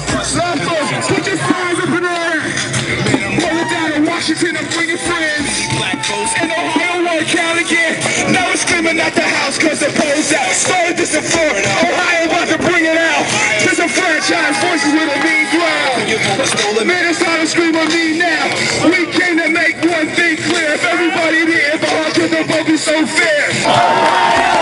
Put your signs up in the air. Roll it down in Washington and bring your friends. In Ohio, one count again. Now we're screaming at the house cause the polls out. Started this in Florida. Ohio about to bring it out. Disenfranchised voices with a mean crowd. Man, it's time to scream on me now. We came to make one thing clear. If everybody there, if all could the vote be so fair. Ohio!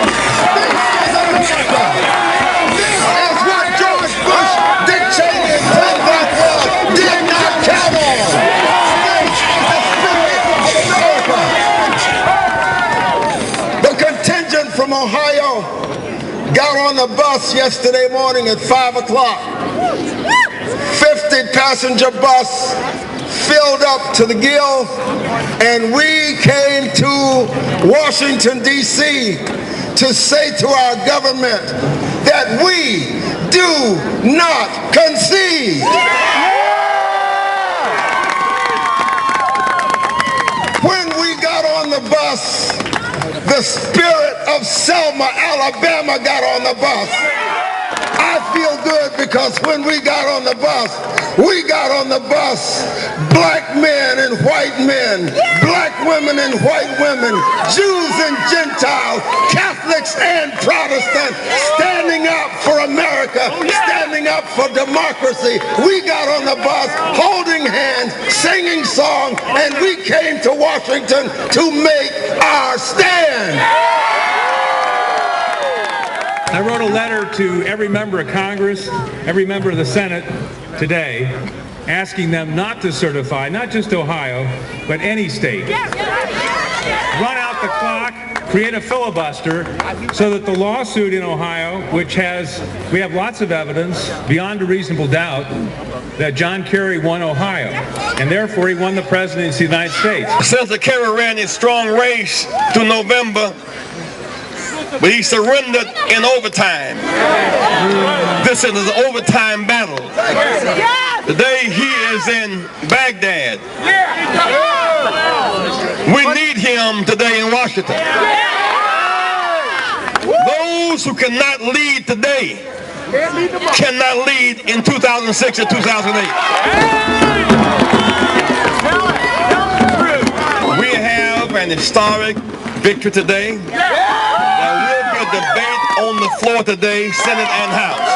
This is what George Bush, Dick Cheney, and Ted Rockwell did not count on. The contingent from Ohio got on the bus yesterday morning at 5 o'clock. 50-passenger bus filled up to the gills, and we came to Washington, D.C. to say to our government that we do not concede. When we got on the bus, the spirit of Selma, Alabama got on the bus. I feel good because when we got on the bus, black men and white men, black women and white women, Jews and Gentiles, Catholics and Protestants, standing up for America, standing up for democracy. We got on the bus, holding hands, singing songs, and we came to Washington to make our stand. I wrote a letter to every member of Congress, every member of the Senate today, asking them not to certify, not just Ohio, but any state. Run out the clock, create a filibuster, so that the lawsuit in Ohio, which we have lots of evidence, beyond a reasonable doubt, that John Kerry won Ohio, and therefore he won the presidency of the United States. Senator Kerry ran a strong race through November, but he surrendered in overtime. This is an overtime battle. Today he is in Baghdad. We need him today in Washington. Those who cannot lead today cannot lead in 2006 or 2008. We have an historic victory today. Debate on the floor today, Senate and House.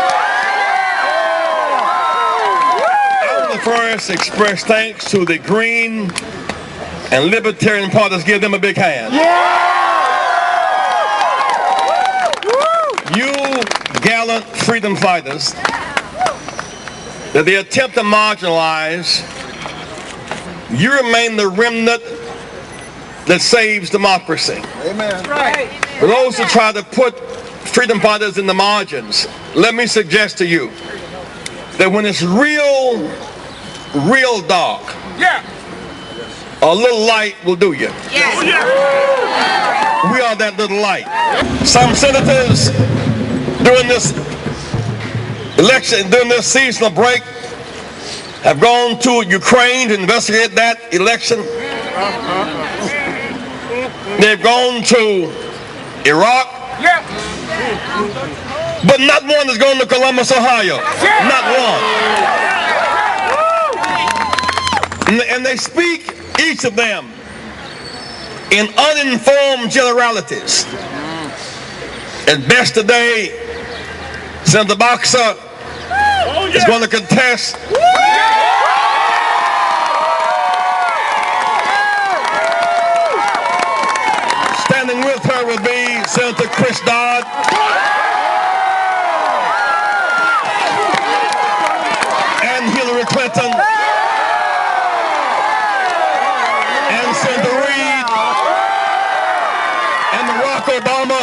I want to first express thanks to the Green and Libertarian parties. Give them a big hand. You gallant freedom fighters that they attempt to marginalize, you remain the remnant that saves democracy. Amen. Right. For those who try to put freedom fighters in the margins, let me suggest to you that when it's real dark, a little light will do you. We are that little light. Some senators during this election, during this seasonal break, have gone to Ukraine to investigate that election. They've gone to Iraq, but not one is going to Columbus, Ohio. Not one. And they speak, each of them, in uninformed generalities. At best today, Senator Boxer is going to contest standing with her will be Senator Friesdat, and Hillary Clinton, and Senator Reid, and Barack Obama.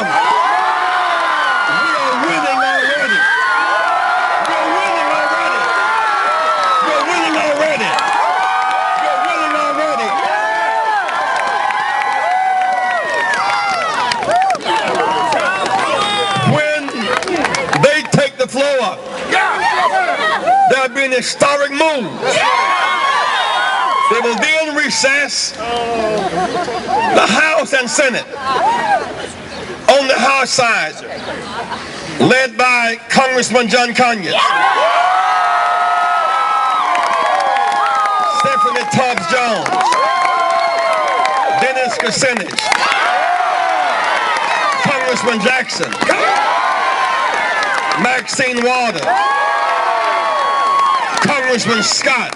We are winning already. We're winning already. We're winning already. We're winning already. The floor. There'll be an historic move. They will then recess the House and Senate. On the House side, led by Congressman John Conyers, Tubbs Jones, Dennis Kucinich, Congressman Jackson, Maxine Waters, Congressman Scott,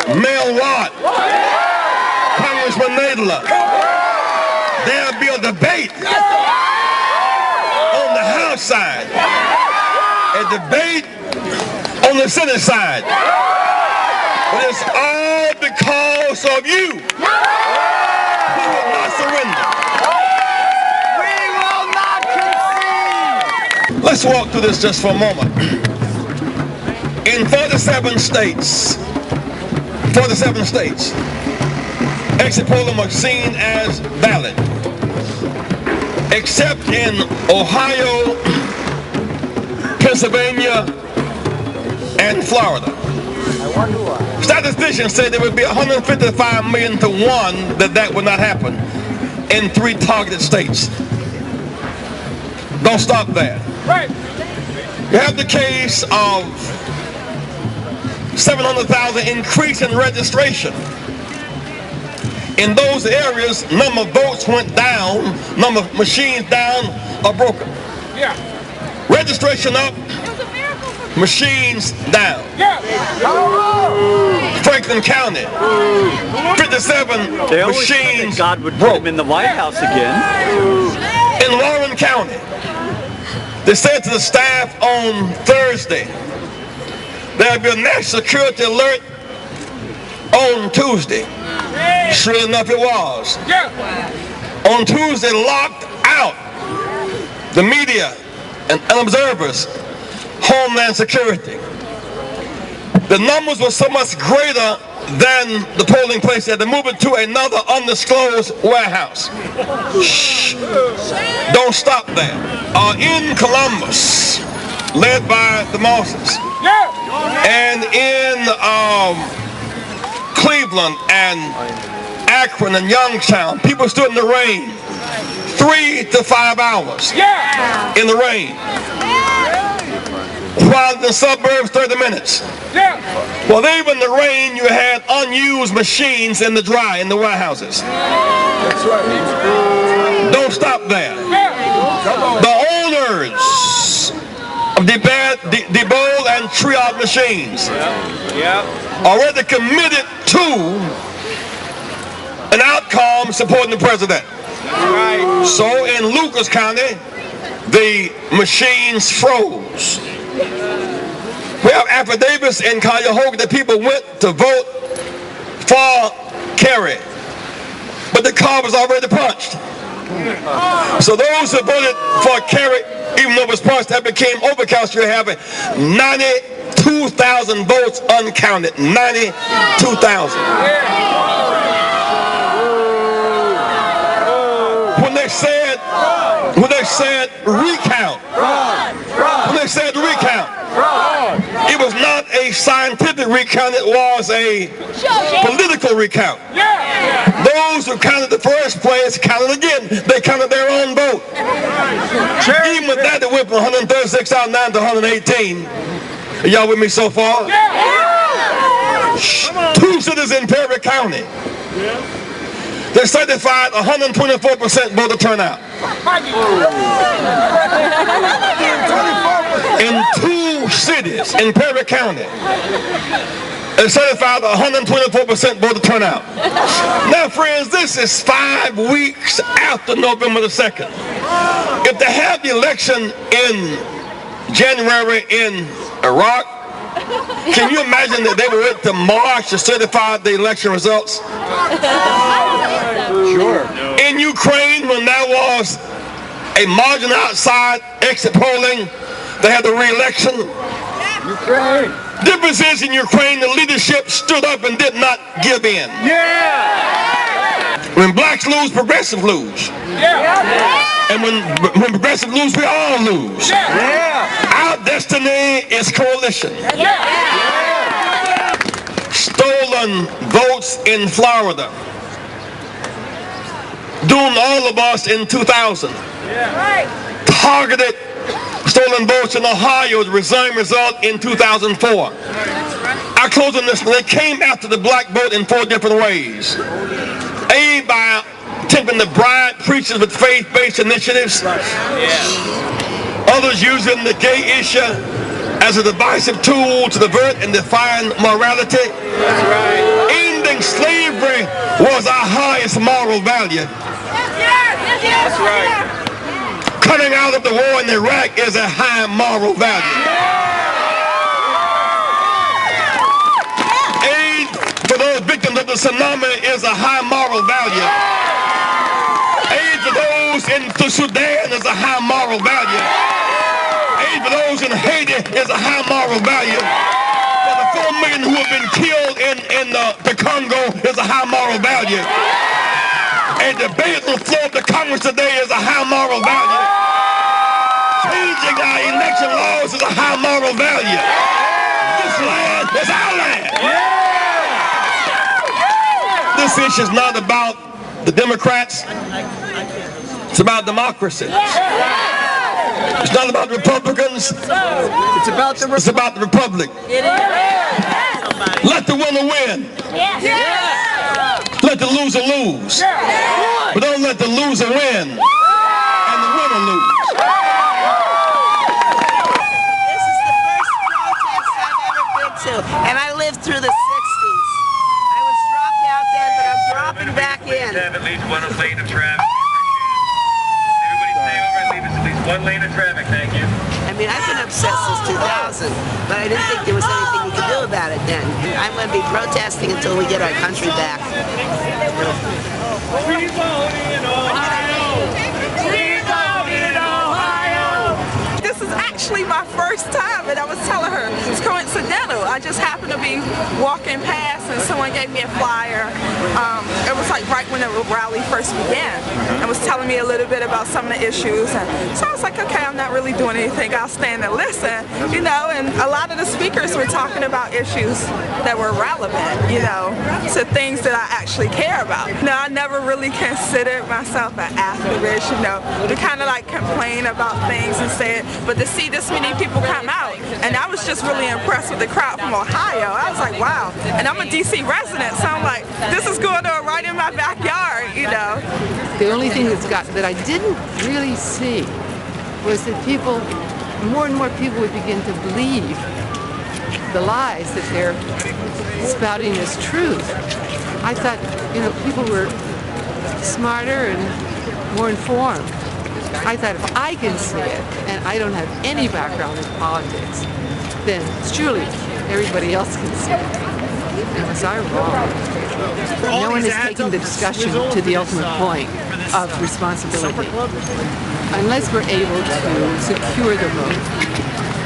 Mel Watt, Congressman Nadler. There'll be a debate on the House side, a debate on the Senate side. But it's all because of you. We will not surrender. We will not concede. Let's walk through this just for a moment. In 47 states, exit polling was seen as valid, except in Ohio, Pennsylvania, and Florida. Statisticians say there would be 155 million to 1 that would not happen in 3 targeted states. Don't stop there. Right. You have the case of 700,000 increase in registration. In those areas, number of votes went down, number of machines down or broken. Yeah. Registration up, machines down. Yeah. Franklin County, 57 They always said machines that God would put broke. him in the White House again. In Warren County, they said to the staff on Thursday, there'll be a national security alert on Tuesday. Sure enough, it was. Yeah. On Tuesday, locked out the media and observers, Homeland Security. The numbers were so much greater than the polling place. They had to move it to another undisclosed warehouse. Shh. Don't stop there. In Columbus, led by the Mosses, and in Cleveland and Akron and Youngstown, people stood in the rain 3 to 5 hours in the rain. While in the suburbs, 30 minutes. Well, even in the rain, you had unused machines in the dry, in the warehouses. That's right. Don't stop there. The owners of debowl and triage machines already committed to an outcome supporting the president. So in Lucas County, the machines froze. We have affidavits in Cuyahoga that people went to vote for Kerry, but the card was already punched. So those who voted for Kerry, even though it was punched, that became overcast. You're having 92,000 votes uncounted. 92,000. When they said recount, it was not a scientific recount, it was a political recount. Those who counted the first place counted again. They counted their own vote. Even with that, it went from 136,000 down to 118. Are y'all with me so far? 2 cities in Perry County. They certified 124% voter turnout. In 2 cities in Perry County, they certified 124% voter turnout. Now, friends, this is 5 weeks after November the 2nd. If they had the election in January in Iraq, can you imagine that they were ready to March to certify the election results? Sure. In Ukraine, when there was a margin outside exit polling, they had the re-election. Ukraine. Difference is in Ukraine, the leadership stood up and did not give in. When blacks lose, progressives lose. And when progressives lose, we all lose. Our destiny is coalition. Stolen votes in Florida. Doomed all of us in 2000. Targeted stolen votes in Ohio, the same result in 2004. I I close on this. They came after the black vote in 4 different ways. A, by attempting to bribe preachers with faith-based initiatives. Others using the gay issue as a divisive tool to divert and define morality. Ending slavery was our highest moral value. That's right. Cutting out of the war in Iraq is a high moral value. Aid for those victims of the tsunami is a high moral value. Aid for those in Sudan is a high moral value. Aid for those in Haiti is a high moral value. For the 4 million who have been killed in the Congo is a high moral value. A debate on the floor of the Congress today is a high moral value. Changing our election laws is a high moral value. This land is our land. This issue is not about the Democrats. It's about democracy. It's not about Republicans. It's about the Republic. Let the winner win. Let the loser lose. But don't let the loser win and the winner lose. This is the first protest I've ever been to, and I lived through the 60s. I was dropped out then, but I'm dropping back in. Have at least one lane of traffic. Everybody stay over and leave us at least 1 lane of traffic, thank you. I mean, I've been upset since 2000, but I didn't think there was anything we could do about it then. I'm going to be protesting until we get our country back. We vote in Ohio! We vote in Ohio! This is actually my first time, and I was telling her it's coincidental. I just happened to be walking past and someone gave me a flyer. It was like right when the rally first began, and was telling me a little bit about some of the issues. And so I was like, okay, I'm not really doing anything. I'll stand and listen, you know. And a lot of the speakers were talking about issues that were relevant, you know, to things that I actually care about. Now, I never really considered myself an activist, you know. We kind of like complain about things and say it, but to see this many people come out, and I was just really impressed with the crowd from Ohio. I was like, wow. And I'm a DC resident, so I'm like, this is going on right in my backyard, you know. The only thing that I didn't really see was that more and more people would begin to believe the lies that they're spouting as truth. I thought, you know, people were smarter and more informed. I thought if I can see it, and I don't have any background in politics, then surely everybody else can see it. And was I wrong? No one is taking the discussion to the ultimate point of responsibility. Unless we're able to secure the vote,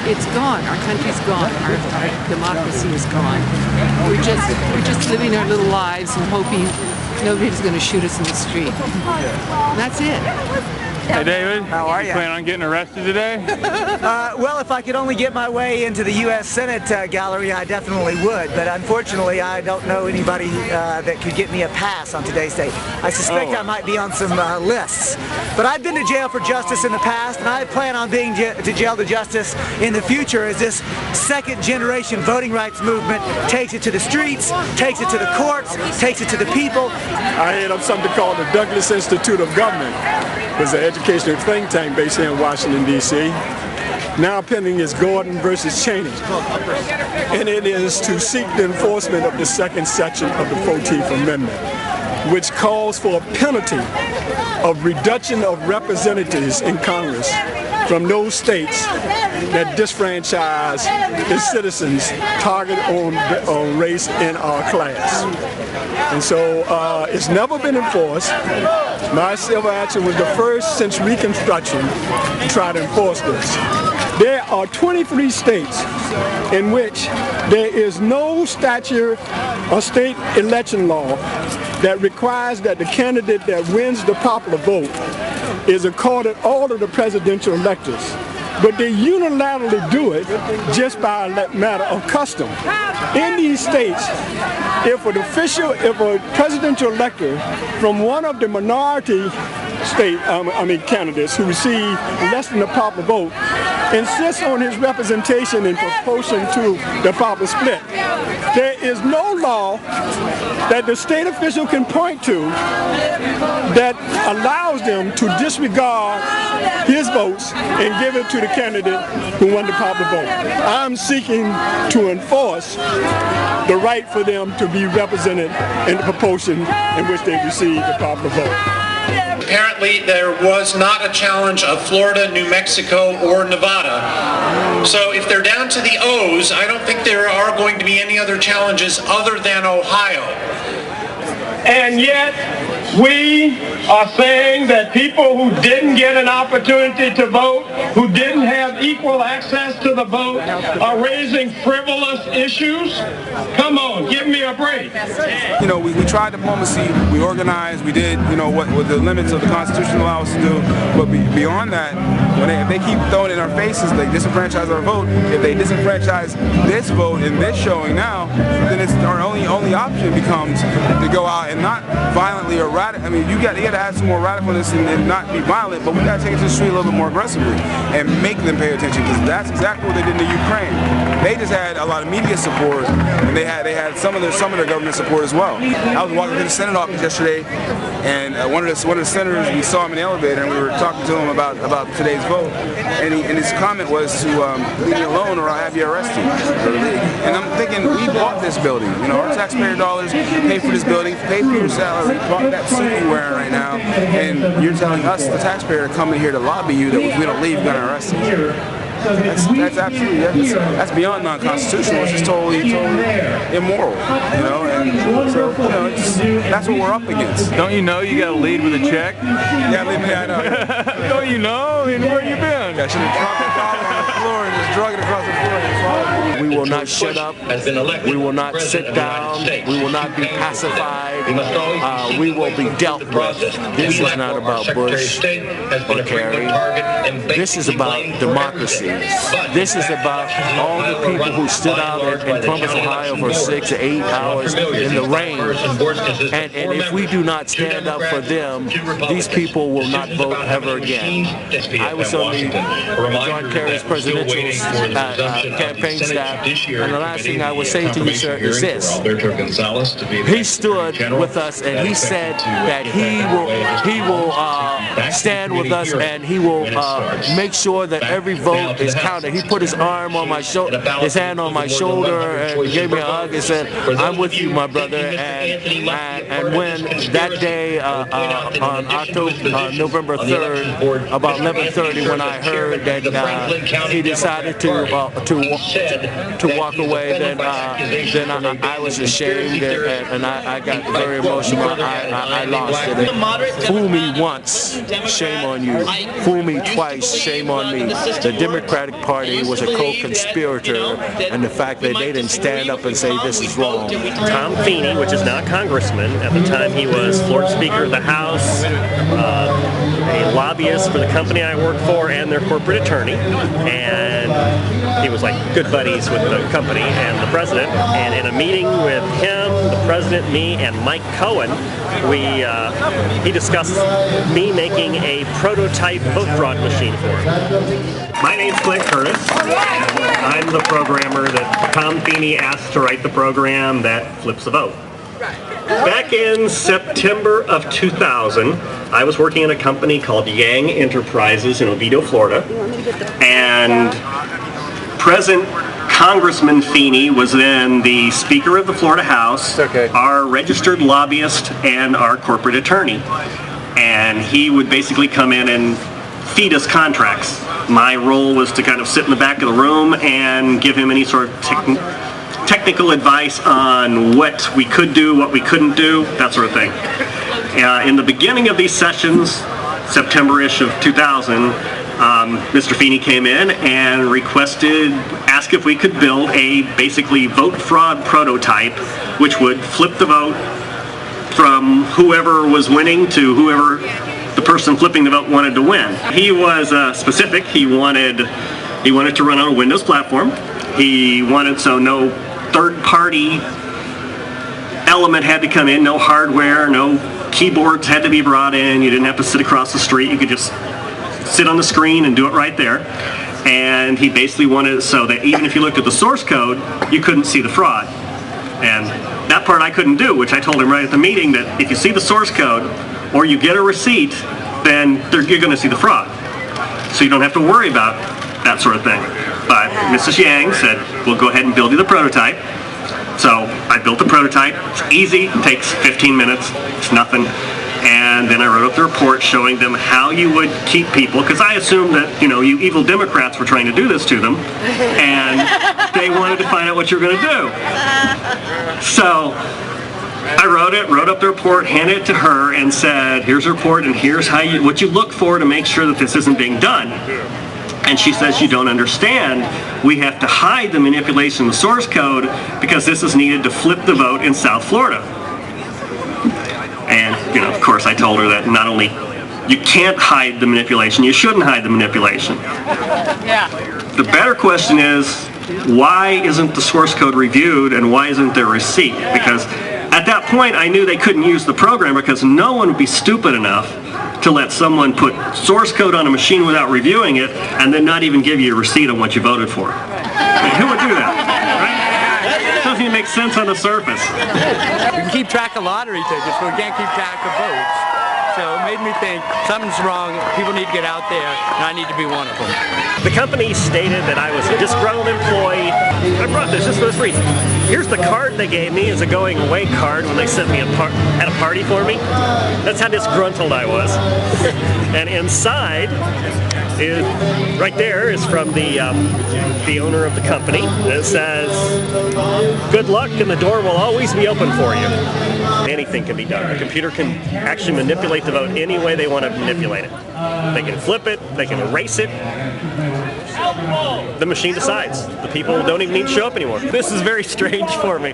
it's gone. Our country's gone. Our democracy is gone. We're just living our little lives and hoping nobody's going to shoot us in the street. And that's it. Hey David, how are you? Plan on getting arrested today? Well, if I could only get my way into the U.S. Senate gallery, I definitely would. But unfortunately, I don't know anybody that could get me a pass on today's date. I suspect I might be on some lists. But I've been to jail for justice in the past, and I plan on being to jail to justice in the future as this second-generation voting rights movement takes it to the streets, takes it to the courts, takes it to the people. I head up something called the Douglas Institute of Government. It's an educational think tank based here in Washington, D.C. Now pending is Gordon versus Cheney. And it is to seek the enforcement of the second section of the 14th Amendment, which calls for a penalty of reduction of representatives in Congress from those states that disfranchise its citizens targeted on race in our class. And so it's never been enforced. My civil action was the first since Reconstruction to try to enforce this. There are 23 states in which there is no statute or state election law that requires that the candidate that wins the popular vote is accorded all of the presidential electors. But they unilaterally do it just by a matter of custom. In these states, if a presidential elector from one of the minority candidates who receive less than the popular vote insists on his representation in proportion to the popular split, there is no law that the state official can point to that allows them to disregard his votes and give it to the candidate who won the popular vote. I'm seeking to enforce the right for them to be represented in the proportion in which they receive the popular vote. Apparently there was not a challenge of Florida, New Mexico, or Nevada. So if they're down to the O's, I don't think there are going to be any other challenges other than Ohio. And yet, we are saying that people who didn't get an opportunity to vote, who didn't have equal access to the vote, are raising frivolous issues? Come on, give me a break. You know, we tried diplomacy, we organized, we did, you know, what the limits of the Constitution allow us to do, but beyond that, if they keep throwing it in our faces, they disenfranchise our vote. If they disenfranchise this vote in this showing now, then it's our only option becomes to go out and not violently or I mean, you got to have some more radicalness and not be violent, but we got to take it to the street a little bit more aggressively and make them pay attention, because that's exactly what they did in the Ukraine. They just had a lot of media support, and they had some of their government support as well. I was walking to the Senate office yesterday, and one of the senators, we saw him in the elevator, and we were talking to him about today's vote, and his comment was to leave me alone or I'll have you arrested. And I'm thinking, we bought this building. You know, our taxpayer dollars pay for this building, pay for your salary, bought that suit you're wearing right now, and you're telling us, the taxpayer, to come in here to lobby you that if we don't leave, you're going to arrest us. That's absolutely, that's beyond non-constitutional. It's just totally immoral, you know, and so, you know, that's what we're up against. Don't you know you got to lead with a check? Yeah, lead me, I know. Don't you know? I mean, where you been? I should have dropped the dollar on the floor and just drug it across the floor. We will not shut up. We will not sit down. We will not be pacified. We will be dealt with. This is not about Bush or Kerry. This is about democracy. This is about all the people who stood out in Columbus, Ohio for 6 to 8 hours in the rain. And if we do not stand up for them, these people will not vote ever again. I was on the John Kerry's presidential campaign staff, and the last thing I would say to you, sir, is this. He stood with us and he said that he will stand with us and he will make sure that every vote is counted. He put his arm on my shoulder, his hand on my shoulder, and gave me a hug and said, "I'm with you, my brother." And when that day on November 3rd, about 11:30, when I heard that he decided to walk away, then I was ashamed and I got very emotional. I lost it. Fool me once, shame on you. Fool me twice, shame on me. The Democratic Party was a co-conspirator, and the fact that they didn't stand up and say this is wrong. Tom Feeney, which is now a congressman, at the time he was Florida Speaker of the House, a lobbyist for the company I worked for and their corporate attorney, and he was like good buddies with the company and the president, and in a meeting with him, the president, me, and Mike Cohen, he discussed me making a prototype vote fraud machine for him. My name's Clint Curtis. I'm the programmer that Tom Feeney asked to write the program that flips the vote. Back in September of 2000, I was working in a company called Yang Enterprises in Oviedo, Florida, and present Congressman Feeney was then the Speaker of the Florida House, our registered lobbyist, and our corporate attorney. And he would basically come in and feed us contracts. My role was to kind of sit in the back of the room and give him any sort of technical advice on what we could do, what we couldn't do, that sort of thing. In the beginning of these sessions, September-ish of 2000, Mr. Feeney came in and asked if we could build a basically vote fraud prototype which would flip the vote from whoever was winning to whoever the person flipping the vote wanted to win. He was specific. He wanted to run on a Windows platform. He wanted so no third-party element had to come in, no hardware, no keyboards had to be brought in. You didn't have to sit across the street. You could just sit on the screen and do it right there. And he basically wanted it so that even if you looked at the source code, you couldn't see the fraud. And that part I couldn't do, which I told him right at the meeting that if you see the source code or you get a receipt, then you're going to see the fraud. So you don't have to worry about that sort of thing. But Mrs. Yang said, we'll go ahead and build you the prototype. So I built the prototype. It's easy. It takes 15 minutes. It's nothing. And then I wrote up the report showing them how you would keep people, because I assumed that, you know, you evil Democrats were trying to do this to them, and they wanted to find out what you're going to do. So I wrote up the report, handed it to her, and said, here's a report, and here's what you look for to make sure that this isn't being done. And she says, you don't understand. We have to hide the manipulation of the source code because this is needed to flip the vote in South Florida. And, you know, of course, I told her that not only you can't hide the manipulation, you shouldn't hide the manipulation. Yeah. The better question is, why isn't the source code reviewed and why isn't there a receipt? Because at that point, I knew they couldn't use the program because no one would be stupid enough to let someone put source code on a machine without reviewing it and then not even give you a receipt on what you voted for. I mean, who would do that, right? It doesn't even make sense on the surface. We can keep track of lottery tickets, but we can't keep track of votes. So it made me think something's wrong, people need to get out there, and I need to be one of them. The company stated that I was a disgruntled employee. I brought this just for this reason. Here's the card they gave me as a going away card when they sent me at a party for me. That's how disgruntled I was. And inside, right there is from the owner of the company. It says, good luck and the door will always be open for you. Anything can be done. The computer can actually manipulate the vote any way they want to manipulate it. They can flip it, they can erase it. The machine decides. The people don't even need to show up anymore. This is very strange for me.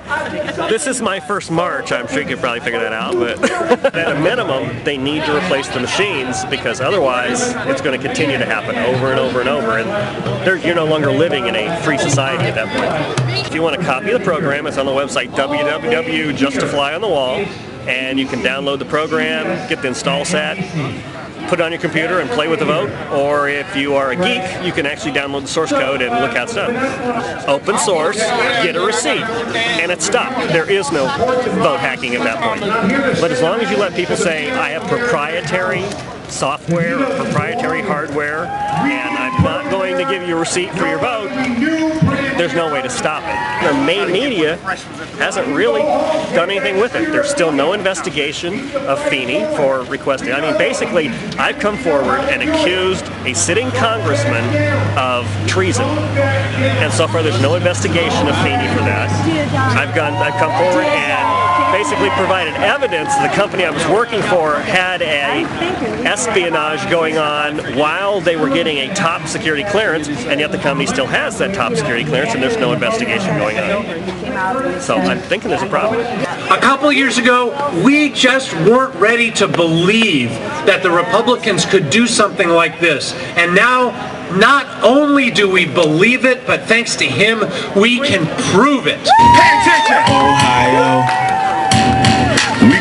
This is my first march. I'm sure you could probably figure that out, but at a minimum, they need to replace the machines because otherwise it's going to continue to happen over and over and over, and you're no longer living in a free society at that point. If you want a copy of the program, it's on the website www.justtoflyonthewall, and you can download the program, get the install set, put it on your computer and play with the vote, or if you are a geek, you can actually download the source code and look how it's done. Open source, get a receipt, and it's stopped. There is no vote hacking at that point. But as long as you let people say, I have proprietary software or proprietary hardware, and I'm not going to give you a receipt for your vote, there's no way to stop it. The main media hasn't really done anything with it. There's still no investigation of Feeney for requesting. I mean, basically, I've come forward and accused a sitting congressman of treason. And so far, there's no investigation of Feeney for that. I've come forward and basically provided evidence the company I was working for had a espionage going on while they were getting a top security clearance, and yet the company still has that top security clearance and there's no investigation going on. So I'm thinking there's a problem. A couple years ago, we just weren't ready to believe that the Republicans could do something like this. And now, not only do we believe it, but thanks to him, we can prove it. Pay attention! Ohio. We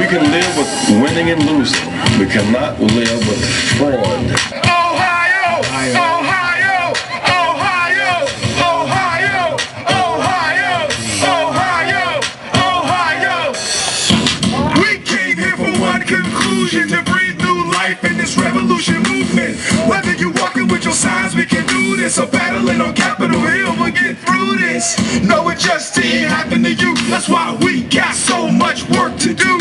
can live with winning and losing. We cannot live with fraud. Ohio! Ohio! Ohio! Ohio! Ohio! Ohio! Ohio! We came here for one conclusion, to breathe new life in this revolution movement. Whether you're walking with your signs, we can do this, or battling on Capitol Hill, we'll get through this. No, it just didn't happen to you. That's why we got so much work to do.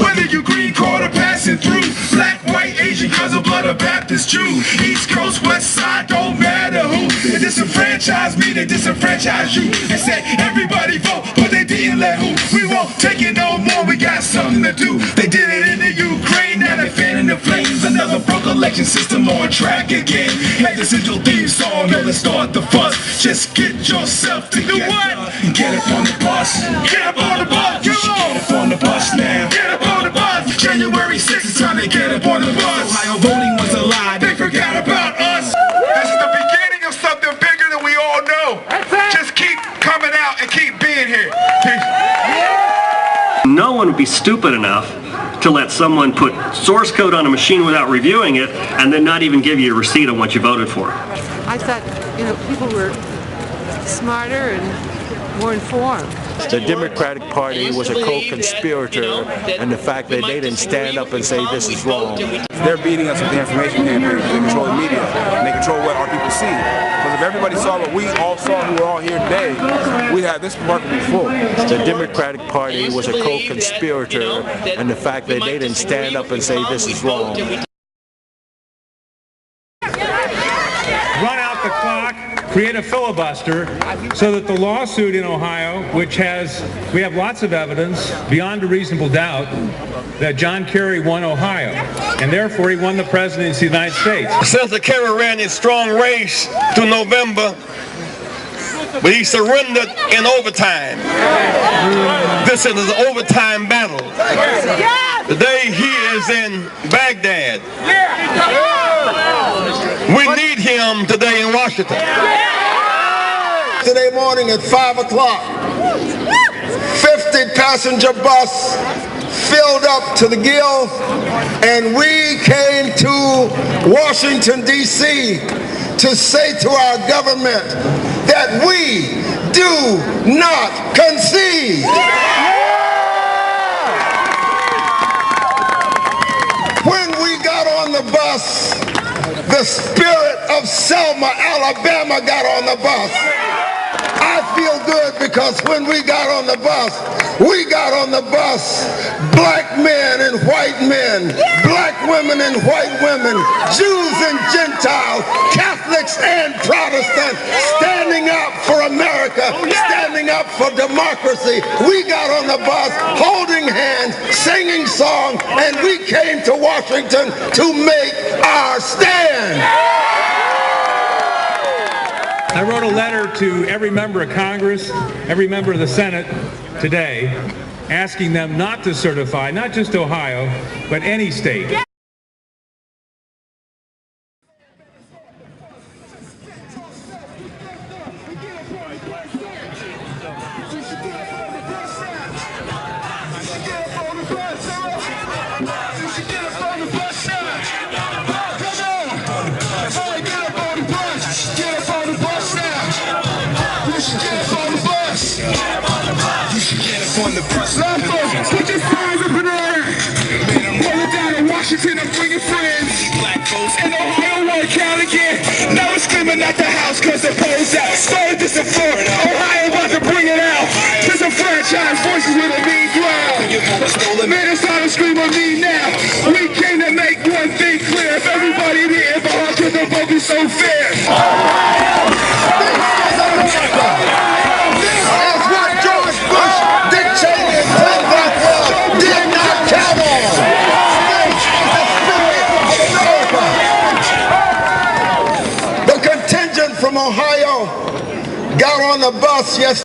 Whether you green card or passing through, black, white, Asian, cousin, blood, or Baptist, Jew, East Coast, West Side, don't matter who. They disenfranchise me, they disenfranchise you. They said everybody vote, but they didn't let who. We won't take it no more, we got something to do. They did it in the Ukraine, now they fanning the flames. Another broke election system on track again. Like the central theme song, yo, let's start the fuss. Just get yourself together and get up on the bus. Get up on the bus, you should get up on the bus now. Get up on the bus. January 6th, it's time to get up on the bus. Ohio voting was a lie, they forgot about us. This is the beginning of something bigger than we all know. Just keep coming out and keep being here. No one would be stupid enough to let someone put source code on a machine without reviewing it and then not even give you a receipt on what you voted for. I thought, you know, people were smarter and more informed. The Democratic Party was a co-conspirator in the fact that they didn't stand up and say this is wrong. They're beating us with the information campaign. They control the media, and they control what our people see. Because if everybody saw what we all saw who are all here today, we'd have this park would be full. The Democratic Party was a co-conspirator in the fact that they didn't stand up and say this is wrong. Run out the clock, create a filibuster so that the lawsuit in Ohio, which we have lots of evidence beyond a reasonable doubt that John Kerry won Ohio, and therefore he won the presidency of the United States. Senator Kerry ran his strong race through November, but he surrendered in overtime. This is an overtime battle. Today he is in Baghdad. We need him today in Washington. Today morning at 5 o'clock, 50-passenger bus filled up to the gills, and we came to Washington, D.C. to say to our government that we do not concede. When we got on the bus, the spirit of Selma, Alabama got on the bus. I feel good because when we got on the bus, black men and white men, black women and white women, Jews and Gentiles, Catholics and Protestants, standing up for America, standing up for democracy. We got on the bus, holding hands, singing songs, and we came to Washington to make our stand. I wrote a letter to every member of Congress, every member of the Senate today, asking them not to certify, not just Ohio, but any state. Put your signs up in the air. Pull it down in Washington and bring your friends. In Ohio, one count again. Now we're screaming at the house cause the polls out. Started this in Florida. Ohio about to bring it out. Disenfranchised voices with a mean growl. Man, it's time to scream on me now. We came to make one thing clear. If everybody here, if all could the vote be so fair. From Ohio got on the bus yesterday.